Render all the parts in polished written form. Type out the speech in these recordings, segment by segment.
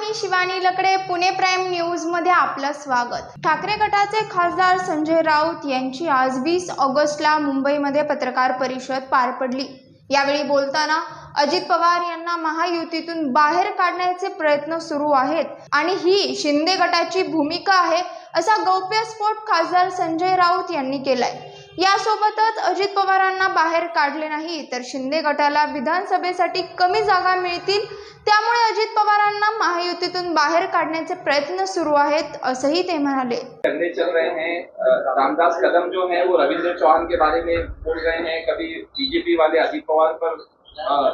मी शिवानी लकडे, Pune prime news मध्ये आपलं स्वागत। ठाकरे गटाचे खासदार संजय राऊत यांची आज 20 ऑगस्टला मुंबईमध्ये पत्रकार परिषद पार पडली। यावेळी बोलताना अजित पवार यांना महायुतीतून बाहेर काढण्याचे प्रयत्न सुरू आहेत आणि ही शिंदे गटाची भूमिका आहे असा गौप्यस्फोट खासदार संजय राऊत यांनी केलाय। यासोबतच अजित पवारांना बाहेर काढले नाही तर शिंदे गटाला विधानसभेसाठी कमी जागा मिळतील, त्यामुळे अजित पवारांना महायुतीतून बाहेर काढण्याचे प्रयत्न सुरू आहेत असंही ते म्हणाले। झंडे चल रहे हैं, रामदास कदम जो है वो रविंद्र चौहान के बारे में बोल रहे हैं, कभी बीजेपी वाले अजित पवार पर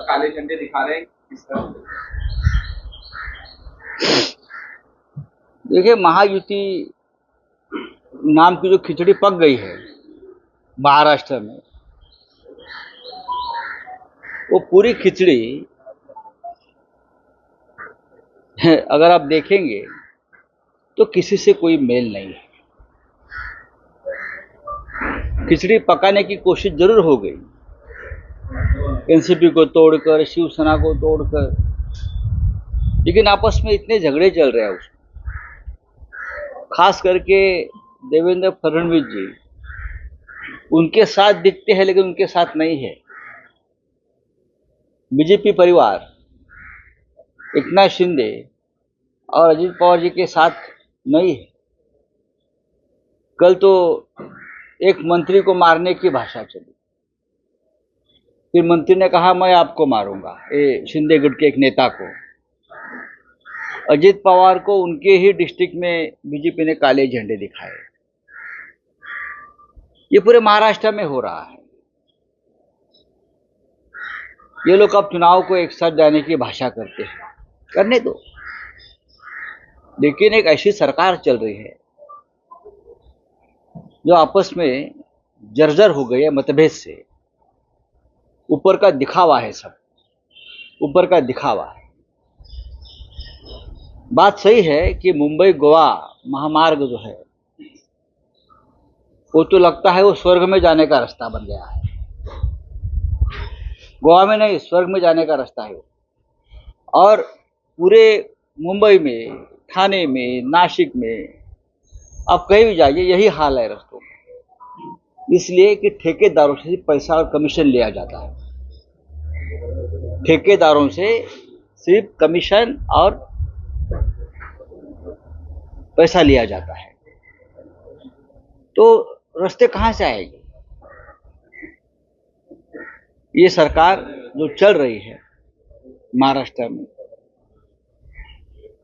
काले झंडे दिखा रहे हैं। किस तरह? देखिए, महायुति नाम की जो खिचड़ी पक गई है महाराष्ट्र में, वो पूरी खिचड़ी अगर आप देखेंगे तो किसी से कोई मेल नहीं है। खिचड़ी पकाने की कोशिश जरूर हो गई, एनसीपी को तोड़कर, शिवसेना को तोड़कर, लेकिन आपस में इतने झगड़े चल रहे हैं उसमें। खास करके देवेंद्र फडणवीस जी उनके साथ दिखते हैं लेकिन उनके साथ नहीं है। बीजेपी परिवार एकनाथ शिंदे और अजित पवार जी के साथ नहीं है। कल तो एक मंत्री को मारने की भाषा चली, फिर मंत्री ने कहा मैं आपको मारूंगा, ये शिंदे गुट के एक नेता को। अजित पवार को उनके ही डिस्ट्रिक्ट में बीजेपी ने काले झंडे दिखाए। ये पूरे महाराष्ट्र में हो रहा है। ये लोग अब चुनाव को एक साथ जाने की भाषा करते हैं, करने दो, लेकिन एक ऐसी सरकार चल रही है जो आपस में जर्जर हो गई है मतभेद से। ऊपर का दिखावा है, सब ऊपर का दिखावा है। बात सही है कि मुंबई गोवा महामार्ग जो है वो तो लगता है वो स्वर्ग में जाने का रास्ता बन गया है। गोवा में नहीं, स्वर्ग में जाने का रास्ता है वो। और पूरे मुंबई में, ठाणे में, नासिक में, आप कहीं भी जाइए यही हाल है रास्तों में। इसलिए कि ठेकेदारों से पैसा और कमीशन लिया जाता है। ठेकेदारों से सिर्फ कमीशन और पैसा लिया जाता है, तो रास्ते कहाँ से आएंगे? ये सरकार जो चल रही है महाराष्ट्र में,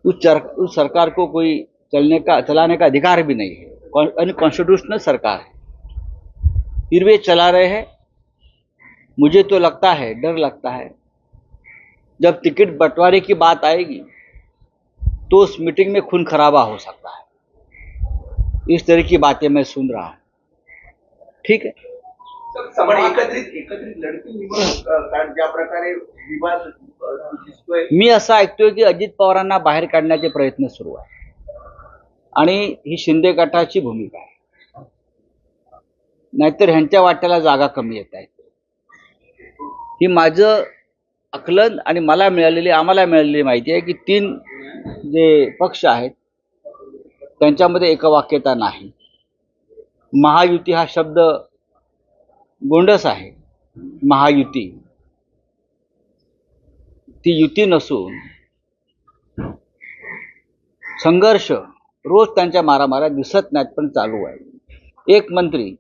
उस सरकार को कोई चलाने का अधिकार भी नहीं है। अनकॉन्स्टिट्यूशनल सरकार है, फिर वे चला रहे हैं। मुझे तो लगता है, डर लगता है, जब टिकट बंटवारे की बात आएगी तो उस मीटिंग में खून खराबा हो सकता है। इस तरह की बातें मैं सुन रहा हूं। ठीक है, एकत्रित लढती निवडणूक ज्या प्रकारे विवाद दिसतोय, मी असं ऐकतोय की अजित पवारांना बाहेर काढण्याचे प्रयत्न सुरू आहे आणि ही शिंदे गटाची भूमिका आहे, नाहीतर ह्यांच्या वाट्याला जागा कमी येत आहेत। ही माझं आकलन आणि आम्हाला मिळालेली माहिती आहे की 3 जे पक्ष आहेत त्यांच्यामध्ये एकवाक्यता नाही। महायुती हा शब्द गोंडस आहे। महायुती ती युती नसून संघर्ष रोज त्यांच्या मारामाऱ्या दिसत नाहीत, पण चालू आहे। एक मंत्री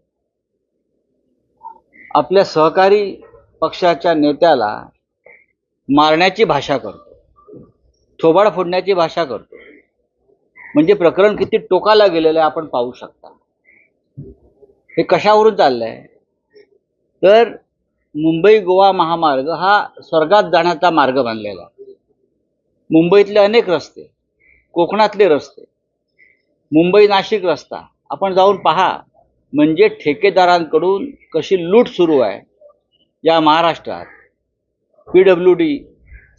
आपल्या सहकारी पक्षाच्या नेत्याला मारण्याची भाषा करतो, थोबाड फोडण्याची भाषा करतो, म्हणजे प्रकरण किती टोकाला गेलेलं आहे आपण पाहू शकता। हे कशावरून चाललंय तर मुंबई गोवा महामार्ग हा स्वर्गात जाण्याचा मार्ग बनलेला आहे। मुंबईतले अनेक रस्ते, कोकणातले रस्ते, मुंबई नाशिक रस्ता आपण जाऊन पहा, म्हणजे ठेकेदारांकडून कशी लूट सुरू आहे या महाराष्ट्रात। PWD,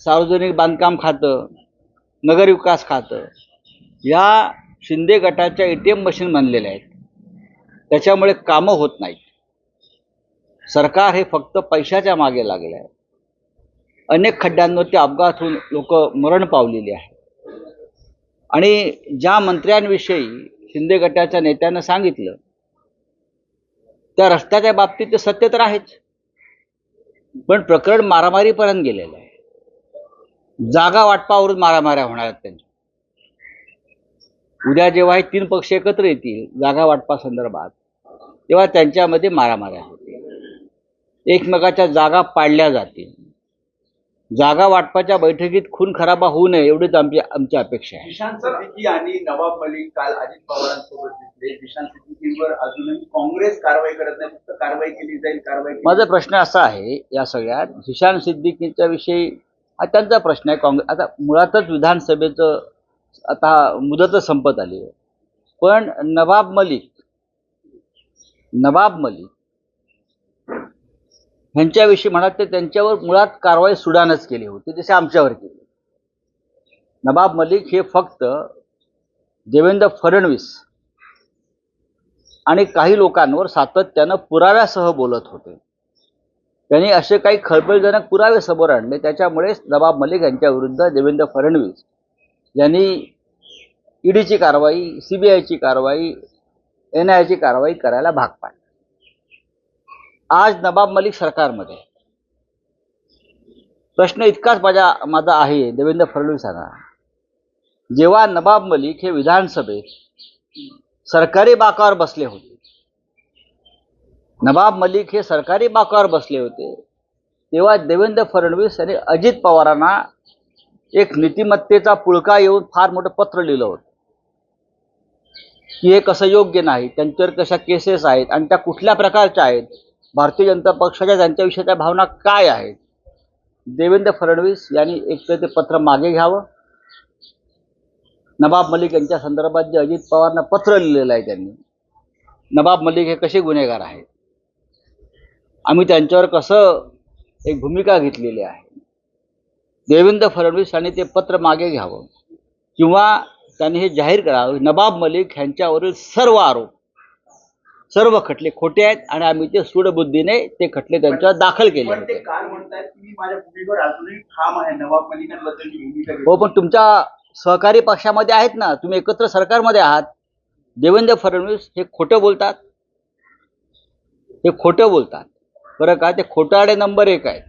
सार्वजनिक बांधकाम खातं, नगरविकास खातं, या शिंदे गटाच्या ATM मशीन बनलेल्या आहेत, त्याच्यामुळे कामं होत नाहीत। सरकार हे फक्त पैशाच्या मागे लागले आहे। अनेक खड्ड्यांवरती अपघात होऊन लोक मरण पावलेली आहे। आणि ज्या मंत्र्यांविषयी शिंदे गटाच्या नेत्यानं सांगितलं त्या रस्त्याच्या बाबतीत ते सत्य तर आहेच, पण प्रकरण मारामारीपर्यंत गेलेलं आहे. जागा वाटपावरून मारामाऱ्या होणार आहेत त्यांच्या. उद्या जेव्हा हे 3 पक्ष एकत्र येतील जागा वाटपा संदर्भात, तेव्हा त्यांच्यामध्ये मारामाऱ्या होतील, एकमेकाच्या जागा पाडल्या जातील. जागा वाटपाच्या बैठकीत खून खराबा होऊ नये एवढीच आमची अपेक्षा आहे. जिशान सिद्दीकी आणि नवाब मलिक काल अजित पवारांसोबत दिसले. जिशान सिद्दीकीवर अजूनही काँग्रेस कारवाई करत नाही, फक्त कारवाई केली जाईल. माझा प्रश्न असा आहे या सगळ्यात, जिशान सिद्दीकीच्या विषयी हा त्यांचा प्रश्न आहे. काँग्रेस आता मुळातच विधानसभेचं आता मुदतच संपत आली आहे, पण नवाब मलिक ह्यांच्याविषयी म्हणत ते त्यांच्यावर मुळात कारवाई सुडानच केली होती, जसे आमच्यावर केली. नवाब मलिक हे फक्त देवेंद्र फडणवीस आणि काही लोकांवर सातत्यानं पुराव्यासह बोलत होते. त्यांनी असे काही खळबळजनक पुरावे समोर आणले, त्याच्यामुळेच नवाब मलिक यांच्या विरुद्ध देवेंद्र फडणवीस यांनी ईडीची कारवाई, सीबीआयची कारवाई, NIAची कारवाई करायला भाग पाडले. आज नवाब मलिक सरकारमध्ये. प्रश्न इतकाच माझा आहे देवेंद्र फडणवीसांना, जेव्हा नवाब मलिक हे विधानसभेत सरकारी बाकावर बसले होते, तेव्हा देवेंद्र फडणवीस यांनी अजित पवारांना एक नीतिमत्तेचा पुळका येऊन फार मोठं पत्र लिहिलं होतं की हे कसं योग्य नाही, त्यांच्यावर कशा केसेस आहेत आणि त्या कुठल्या प्रकारच्या आहेत, भारतीय जनता पक्षाच्या त्यांच्याविषयीच्या भावना काय आहेत. देवेंद्र फडणवीस यांनी एक तर ते पत्र मागे घ्यावं. नवाब मलिक यांच्या संदर्भात जे अजित पवारांना पत्र लिहिलेलं आहे त्यांनी, नवाब मलिक हे कसे गुन्हेगार आहेत, आम्ही त्यांच्यावर कसं एक भूमिका घेतलेली आहे, देवेंद्र फडणवीस यांनी ते पत्र मागे घ्यावं किंवा त्यांनी हे जाहीर करावं नवाब मलिक यांच्यावरील सर्व आरोप, सर्व खटले खोटे आहेत आणि आम्ही ते सूडबुद्धीने ते खटले त्यांच्यावर दाखल केले पण ते होते. काल म्हणतात की मी माझ्या भूमिकेवर अजूनही ठाम आहे, नवाब मलिकांबद्दल मी भूमिका घेतली. हो, पण तुमच्या सहकारी पक्षामध्ये आहेत ना, तुम्ही एकत्र सरकारमध्ये आहात. देवेंद्र फडणवीस हे खोटं बोलतात, बरं का. ते खोटारडे नंबर 1 आहे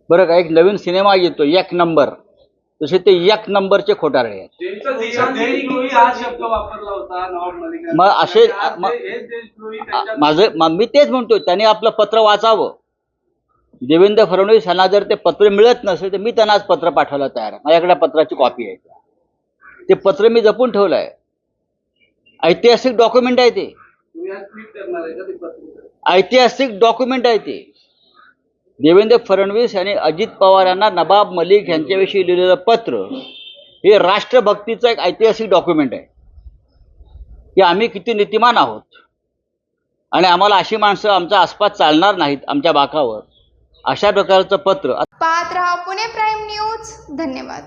बरं का. एक नवीन सिनेमा येतो 1 नंबर, तसे ते 1 नंबरचे खोटारडे आहेत. देशद्रोही हा शब्द वापरला होता नवाब मलिकांनी. मग असे हेच देशद्रोही त्यांच्या मी तेच म्हणतो, त्यांनी आपलं पत्र वाचावं. देवेंद्र फडणवीस यांना जर ते पत्र मिळत नसेल तर मी त्यांना आज पत्र पाठवायला तयार आहे. माझ्याकडे पत्राची कॉपी आहे. ते पत्र मी जपून ठेवलं आहे. ऐतिहासिक डॉक्युमेंट आहे ते. तुम्ही आज ट्विट करणार आहे का ते पत्र? ऐतिहासिक डॉक्युमेंट आहे ते. देवेंद्र फडणवीस यांनी अजित पवार यांना नवाब मलिक यांच्याविषयी लिहिलेलं पत्र हे राष्ट्रभक्तीचं एक ऐतिहासिक डॉक्युमेंट आहे की आम्ही किती नीतिमान आहोत आणि आम्हाला अशी माणसं आमच्या आसपास चालणार नाहीत आमच्या बाकावर, अशा प्रकारचं पत्र. पाहत रहा पुणे प्राईम न्यूज. धन्यवाद.